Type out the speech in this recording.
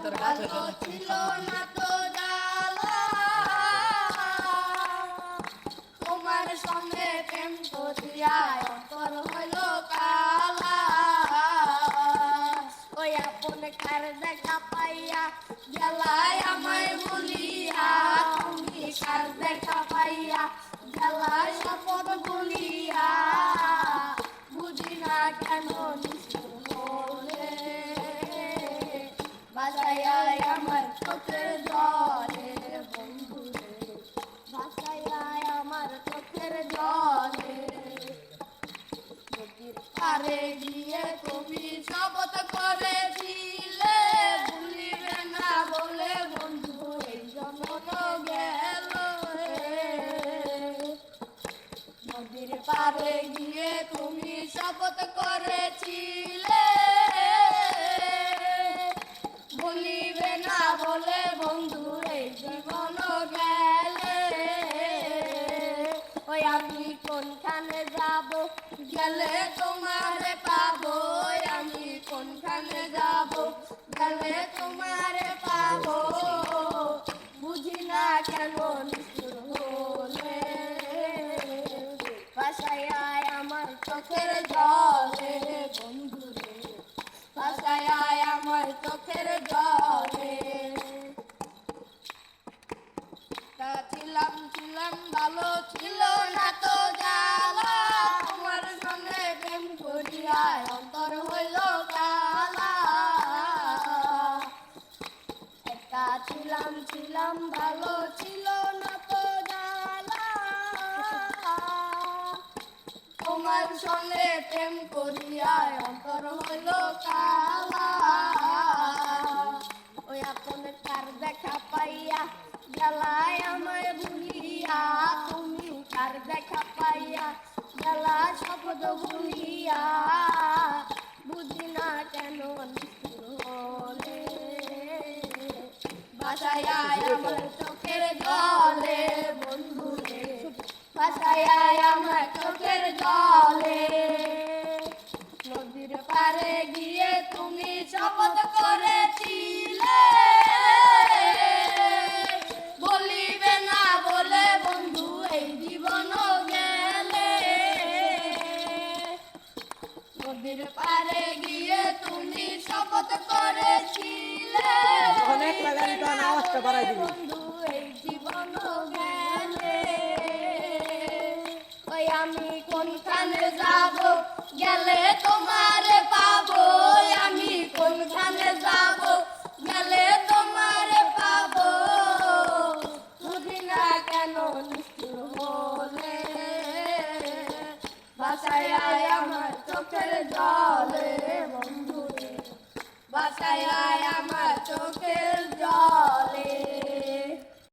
ভালো ছিল না তো জ্বালা তোমার সঙ্গে প্রেম করিয়া অন্তর হইল কালা ওই আপন কার দেখা পাইয়া গেলায় আমায় বলিয়া তুমি কার দেখা পাইয়া গেলায় শপথ বলিয়া বুঝি না কেন নিষ্ঠুর হলে বাসায় আমার চোখের জলে বন্ধুরে বাসায় আমার চোখের জলে নদীর পারে গিয়ে তুমি শপথ করেছিলে ভুলিবে না বলে বন্ধু এই জন্ম গেল নদীর পারে গিয়ে তুমি শপথ করেছিলে ভুলিবে না বলে বন্ধু এই জীবন গেলে ওই আমি কোনখানে যাব গেলে তোমারে পাবো আমি কোনখানে যাব গেলে তোমারে পাবো বুঝি না কেন নিষ্ঠুর হলে বাসায় আমার চোখের জলে বন্ধুরে বাসায় আমার চোখের জলে ছিলাম ছিলাম ভালো ছিল না তো জ্বালা তোমার সঙ্গে প্রেম করিয়া অন্তর হইল কালা একা ছিলাম ছিলাম ভালো ছিল না তো জ্বালা তোমার সঙ্গে প্রেম করিয়া অন্তর হইল কালা ওই আপন কার দেখা পাইয়া গেলায় আমায় ভুলিয়া তুমি কার দেখা পাইয়া গেলা শপথ ভুলিয়া বুঝি না কেন নিষ্ঠুর হলে বাসায় আমার চোখের জলে বন্ধুরে বাসায় আমার চোখের জলে নদীর পারে গিয়ে তুমি শপথ করেছিলে বলিবে না বলে বন্ধু এই জীবন গেলে নদীর পারে গিয়ে তুমি শপথ করেছিলে বন্ধু এই জীবন গেলে ওই আমি কোনখানে যাব গেলে তোমারে পাবো আমি কোনখানে যাব গেলে তোমারে পাবো বুঝি না কেন নিষ্ঠুর হলে বাসায় আমার চোখের জলে বন্ধুরে বাসায়